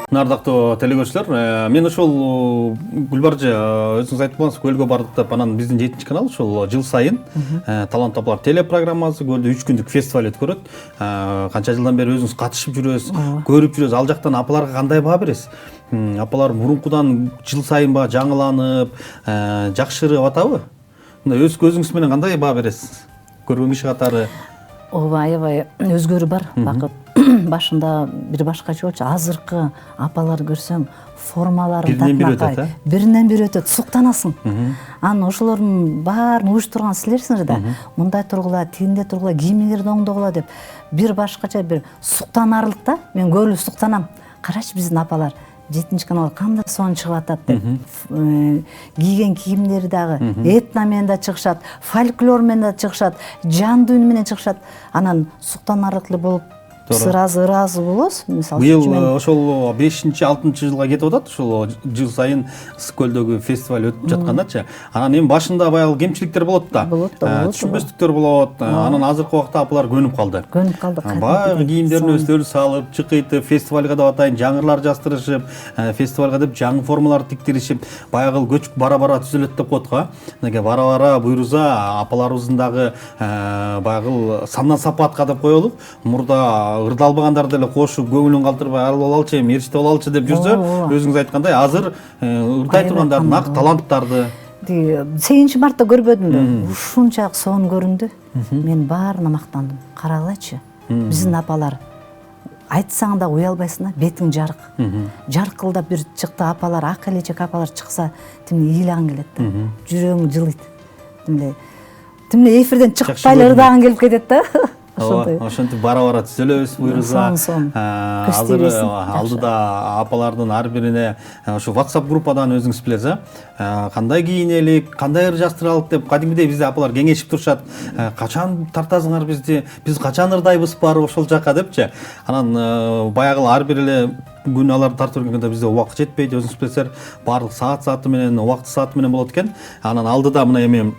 Ардактуу телекөрүүчүлөр, мен ошол Гүлбаржы өзүңүз айтып болсоңуз көлгө бардык деп, анан биздин 7 канал ошол жыл сайын талант тапалар телепрограммасы көлдө 3 күндүк фестиваль өткөрөт. Канча жылдан бери өзүңүз катышып жүрөсүз, көрүп жүрөсүз. Ал жактан апаларга кандай баа бересиз? Апалар мурункудан жыл сайын баягы жаңыланып, жакшырып атабы? Мындай өз көзүңүз менен кандай баа бересиз? Көргөн киши катары. Ооба, аябай өзгөрүү бар. Бакыт башында бир башкача болчу. Азыркы апалар көрсөң, формаларын татмакай, биринен бири өтөт, суктанасың. Анан ошолордун баарын уюштурган силерсиңер да. Мындай тургула, тигиндей тургула, кийимиңерди оңдогула деп бир башкача бир суктанарлык да. Мен көбү суктанам. Карачы биздин апалар 7 канал кандай сонун чыгып атат деп. Кийген кийимдери дагы этно менен да чыгышат, фольклор менен да чыгышат, жандуу үн менен чыгышат. Анан суктанарлык болуп ыраазы болосуз. Мисалы быйыл ошол 5-6 жылга кетип атат, ошол жыл сайын Ысык көлдөгү фестиваль өтүп жаткандачы. Анан эми башында баягы кемчиликтер болот да. Түшүнбөстүктөр болот. Анан азыркы убакта апалар көнүп калды. Баягы кийимдерин өздөрү салып, чыкыйтып, фестивалга деп атайын жаңырлар жастырышып, фестивалга деп жаңы формаларды тиктиришип, баягы көчүп бара-бара түзөлөт деп коет го. Неге бара-бара буйруза апаларыбыздын дагы баягы сандан сапаатка деп коелуп, мурда ырдалбагандар деле кошуп көңүлүн калтырбай алалычы, эми эричте болалычы деп жүрсө, өзүңүз айткандай азыр ырдай тургандар нак таланттарды 8 мартта көрбөдүмбү? Ушунчалык сонун көрүндү. Мен баарына мактандым. Карагылачы. Биздин апалар айтсаң да уялбайсың, бетиң жарык. Жаркылдап бир чыкты апалар, ак элечек апалар чыкса, тимне ыйлагың келет да. Жүрөгүң жылыйт. Тимне эфирден чыкпай эле ырдагың келип кетет да. Ошентип бара-бара түзөлөбүз буйруза. Азыр алдыда апалардын ар бирине ошо WhatsApp группадан өзүңүз билесиз, кандай кийинелик, кандай ыржаштыралык деп кадимгидей бизде апалар кеңешип турушат. Качан тартасыңар бизди, биз качан ырдайбыз барып ошол жака депчи. Анан баягы ар бир эле күн аларды тартып жүргөндө бизде убакыт жетпейт, өзүңүз билесиздер, баардык сааты менен, убакыт сааты менен болот экен. Анан алдыда мына эми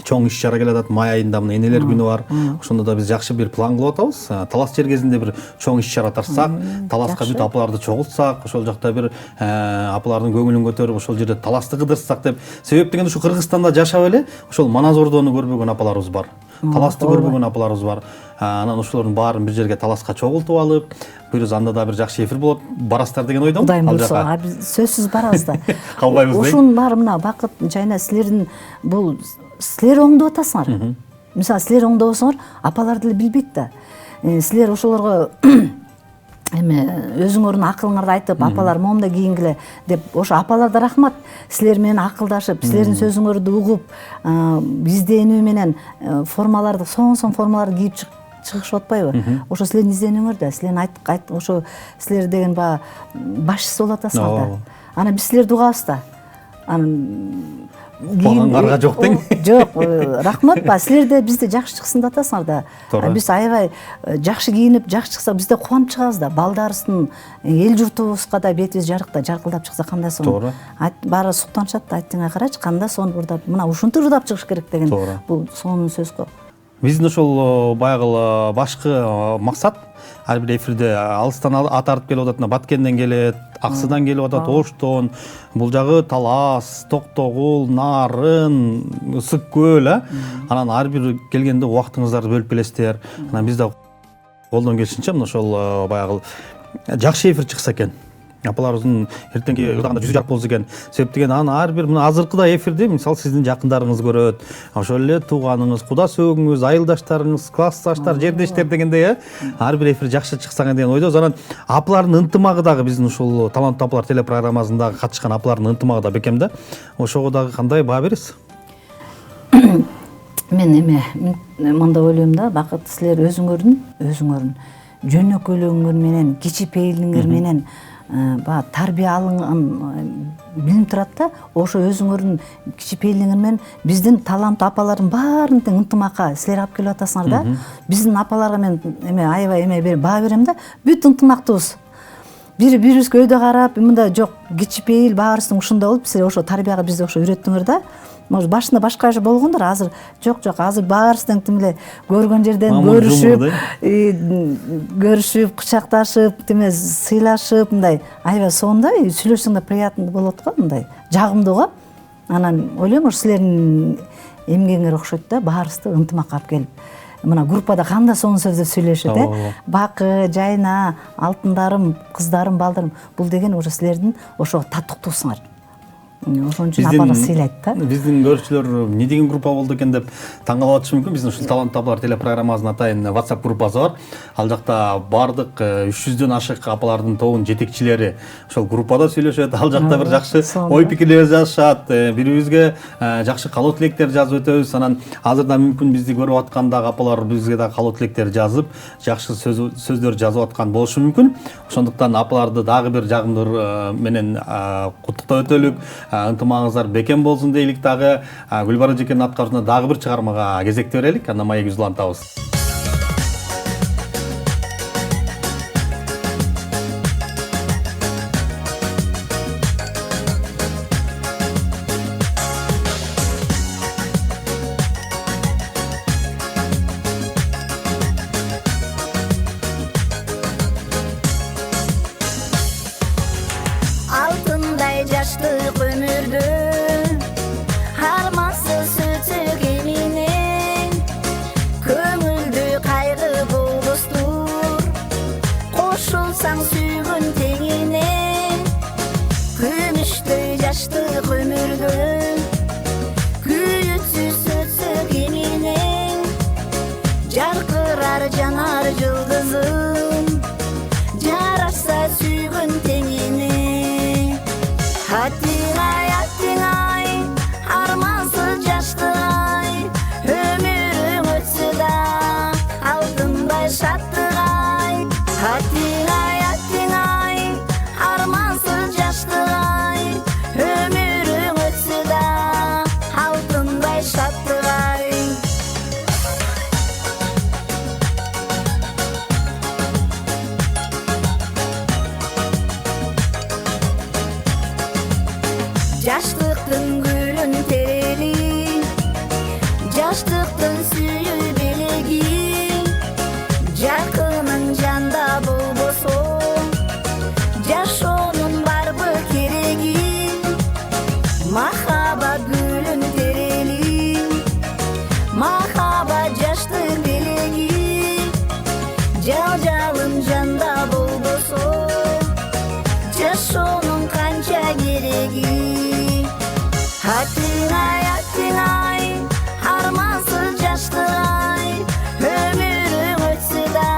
чоң иш чара келатат, май айында мына энелер күнү бар. Ошондо да биз жакшы бир план кылып атабыз. Талас жергезинде бир чоң иш чара тартсак, таласка бүт апаларды чогултсак, ошол жакта бир апалардын көңүлүн көтөрүп, ошол жерде таласты кыдырсак деп. Себеп деген ушу Кыргызстанда жашап эле ошол Манас Ордону көрбөгөн апаларыбыз бар. Таласты көрбөгөн апаларыбыз бар. Анан ошолордун баарын бир жерге таласка чогултуп алып, буйруз анда да бир жакшы эфир болот. Барасыздар деген ойдомун. Кудайым буйрса, биз сөзсүз барабыз да. Калбайбыз да. Ушунун баары мына Бакыт жайна силердин бул силер оңдоп атасыңар. Мисалы силер оңдобосоңор, апалар деле билбейт да. Силер ошолорго эми өзүңөрдүн акылыңарды айтып, апалар момундай кийингиле деп, ошо апаларга рахмат. Силер менен акылдашып, силердин сөзүңөрдү угуп, изденүү менен формаларды, сонун формаларды кийип чыгышып атпайбы? Ошо силердин изденүүңөр да, силердин ошо силер деген баягы башчысы болуп атасыңар да. Анан биз силерди угабыз да. Анан Багангарга жок дең. Жок, рахмат ба, силер да бизде жакшы чыксын деп атасыңар да. Биз аябай жакшы кийинип, жакшы чыксак, бизде кубанып чыгабыз да. Балдарыбыздын, эл журтубузга да бетибиз жарыкта, жаркылдап чыкса кандай сонун. Баары суктанышат да, айтыңа карачы, кандай сонун ырдап, мына ушинтип ырдап чыгыш керек деген бул сонун сөз го. Биздин ошол баягы башкы максат ар бир эфирде алыстан ат арып келип атат, Баткенден келет, Аксыдан келип атат, Оштон, бул жагы Талас, Токтогул, Нарын, Ысык көл, анан ар бир келгенде убактыңыздарды бөлүп келесиздер. Анан биз да колдон келишинче мына ошол баягы жакшы эфир чыкса экен. Апаларыбыздын эртеңки ырдаганда жүзү жарык болсо экен. Себеп деген анан ар бир мына азыркыда эфирде мисалы сиздин жакындарыңыз көрөт, ошол эле тууганыңыз, куда сөөгүңүз, айылдаштарыңыз, классташтар, жердештер дегендей, ар бир эфир жакшы чыкса деген ойдобуз. Анан апалардын ынтымагы дагы биздин ушул Таланттуу апалар телепрограммасында катышкан апалардын ынтымагы да бекем да. Ошого дагы кандай баа бересиз? Мен эми мындай ойлойм да, Бакыт, силер өзүңөрдүн жөнөкөйлүгүңөр менен, кичипейилиңер менен тарбия алынган билинип турат да. Ошо өзүңөрдүн кичипейилиңер менен биздин таланттуу апалардын баарын тең ынтымакка силер алып келип атасыңар да. Биздин апаларга мен эме аябай баа берем да. Бүт ынтымактуубуз. Бири-бирибизге өйдө карап, мындай жок, кичипейил баарыбыздын ушундай болуп, силер ошо тарбияга бизди ошо үйрөттүңөр да. может башында башка иш болгондор, азыр жок, азыр баарысы тең тим эле көргөн жерден Мамыр көрүшүп, жумурда, көрүшүп, кучакташып, тиме сыйлашып, мындай аябай сондай сүйлөшсөң да приятный болот го, мындай жагымдуу го. Анан ойлойм, ушу силердин эмгегиңер окшойт да, баарысы ынтымакка алып келип. Мына группада кандай сонун сөздөр сүйлөшөт, Бакы, Жайна, алтындарым, кыздарым, балдарым. Бул деген уже силердин ошо татыктуусуңар. Ошон үчүн апалар сыйлайт да. Биздин көрүүчүлөр эмне деген группа болду экен деп таң калып атышы мүмкүн. Биздин ушул таланттуу апалар телепрограммасынын атайын WhatsApp группасы бар. Ал жакта бардык 300дөн ашык апалардын тобунун жетекчилери ошол группада сүйлөшөт. Ал жакта бир жакшы ой пикирлер жазышат, бири-бирибизге жакшы каалоо тилектер жазып өтөбүз. Анан азырда мүмкүн бизди көрүп аткан дагы апалар бизге да каалоо тилектер жазып, жакшы сөздөр жазып аткан болушу мүмкүн. Ошондуктан апаларды дагы бир жагымдуу менен куттуктап өтөлүк. Ынтымагыңыздар бекем болсун дейлик дагы. Гүлбара эжекенин аткарышында дагы бир чыгармага кезекте берелик. Андан маегибизди улантабыз. Алтындай жаштык өмүрдө армансыз өтөк эминен көңүлдү кайгы болбостур кошулсаң сүйгөн теңине күмүштөй жаштык өмүрдө күйүүсүз өтөк эминен жаркырар жанар жылдызым жарашса сүйгөн теңине. Атиңай, армансыз жаштыгай, өмүрүң өтсө да алтындай шаттыгай. Атиңай, армансыз жаштыгай, өмүрүң өтсө да алтындай шаттыгай. Жаштыктын гүлүн терели, жаштыктын сүйүү белеги, жакының жанда болбосо, жашоонун барбы кереги. Махабат гүлүн терели, махабат жаштык белеги, жалжалым жанда болбосо, жашоонун канча кереги. Атиңай, армансыз жаштыгай, өмүрүң өтсө да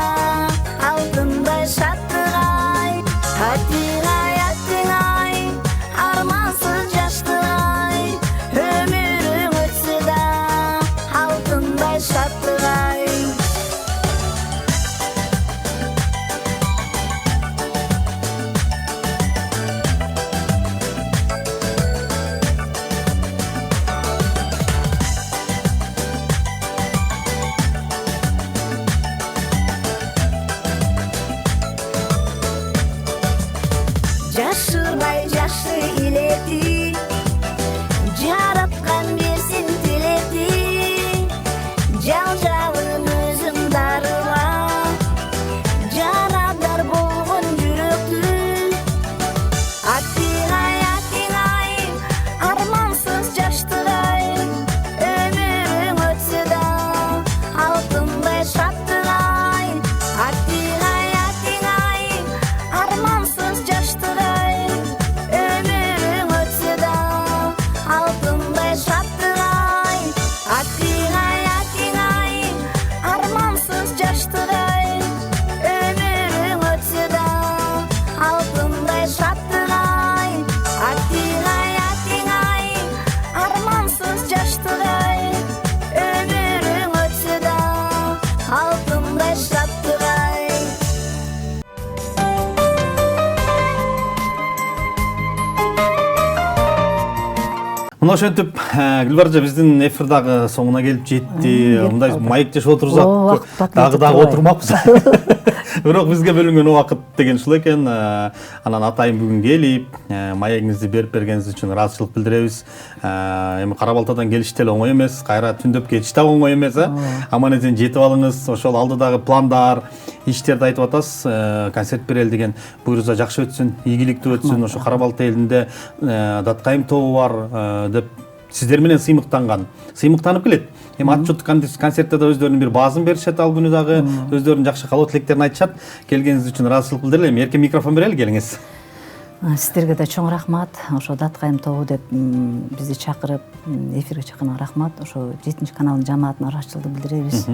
алтындай шаттыгай. Атиңай, армансыз жаштыгай, өмүрүң өтсө да алтындай шаттыгай. Жашырбай жашы илети, жараткан берсин тилекти, жалжалым өзүң дарыла, жарадар болгон жүрөктү. Атиңай, армансыз жаштыгай, өмүрүң өтсө да алтындай шаттыгай. Атиңай, армансыз жаштыгай, өмүрүң өтсө да алтындай шаттыгай. Атиңай, армансыз жаштыгай, өмүрүң өтсө да алтындай шаттыгай. Атиңай, армансыз жаштыгай, өмүрүң өтсө да алтындай шаттыгай. Мына ошентип Гүлбара эже биздин эфир дагы соңуна келип жетти. Мындай маек жашап отурсак дагы отурмакпыз. Бирок бизге бөлүнгөн убакыт деген ушул экен. Анан атайын бүгүн келип, маегиңизди берип бергениңиз үчүн ыраазычылык билдиребиз. Эми Кара Балтадан келиш деле оңой эмес, кайра түндөп кетиш да оңой эмес, аман эсен жетип алыңыз. Ошол алдыдагы пландар, иштерди айтып атасыз. Концерт берели деген буйруза жакшы өтсүн, ийгиликтүү өтсүн. Ошо Кара Балта элинде Даткайым тобу бар деп сиздер менен сыймыктанып келет. Эми ат жуттук концертте да өздөрүнүн бир баазын беришет, ал күнү дагы өздөрүнүн жакшы каалоо тилектерин айтышат. Келгениңиз үчүн ыраазычылык билдирели. Эми эрке микрофон берели, келиңиз. Сиздерге да чоң рахмат. Ошо Даткайым тобу деп бизди чакырып, эфирге чакырганга рахмат. Ошо 7 каналдын жамаатына ыраазычылык билдиребиз.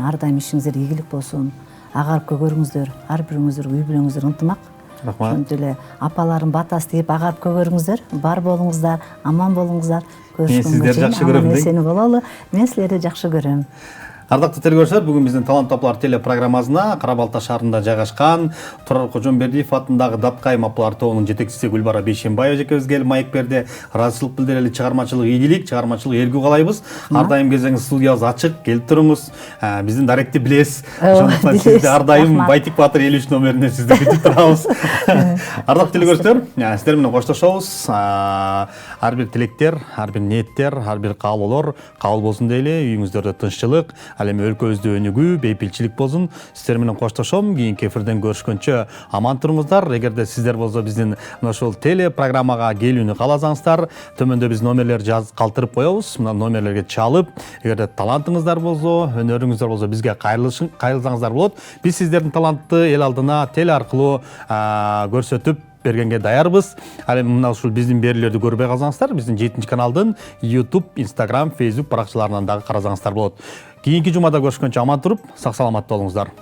Ар дайым ишиңиздер ийгилик болсун. Агарып көгөрүңүздөр, ар бирөөңүздөр үй бүлөңүздөр ынтымак. Рахмат. Ошентип эле апаларым батасы тийип агарып көгөрүңүздөр, бар болуңуздар, аман болуңуздар. Сиздерди жакшы көрөм. Сени бололу. Мен силерди жакшы көрөм. Ардактуу тергөөчүлөр, бүгүн биздин Талант апалар телепрограммасына Кара Балта шаарында жайгашкан Турар Кожомбердиев атындагы Даткайым апалар тобунун жетекчиси Гүлбара Бейшенбаева эжекебиз келип маек берди. Ыраазычылык билдирели, чыгармачылык ийгилик, чыгармачылык элгүү каалайбыз. Ар дайым келсеңиз студиябыз ачык, келип туруңуз. Биздин даректи билесиз. Ошондуктан сизди ар дайым Байтик Баатыр 53 номерине сизди күтүп турабыз. Ардактуу тергөөчүлөр, сиздер менен коштошобуз. Ар бир тилектер, ар бир ниеттер, ар бир каалоолор кабыл болсун дейли. Үйүңүздөрдө тынччылык, ал эми өлкөбүздө өнүгүү, бейпилчилик болсун. Сиздер менен коштошом. Кийинки эфирден көрүшкөнчө аман туруңуздар. Эгерде сиздер болсо биздин ушул теле программага келүүнү кааласаңыздар, төмөндө биз номерлер жазып калтырып коебуз. Мына номерлерге чалып, эгерде талантыңыздар болсо, өнөрүңүздөр болсо бизге кайрылсаңыздар болот. Биз сиздердин талантты эл алдына теле аркылуу көрсөтүп бергенге даярбыз. Ал эми мына ушул биздин берүүлөрдү көрбөй калсаңыздар, биздин 7 каналдын YouTube, Instagram, Facebook баракчаларынан дагы карасаңыздар болот. Кийинки жумада көрүшкөнчө аман туруп, сак саламат болуңуздар.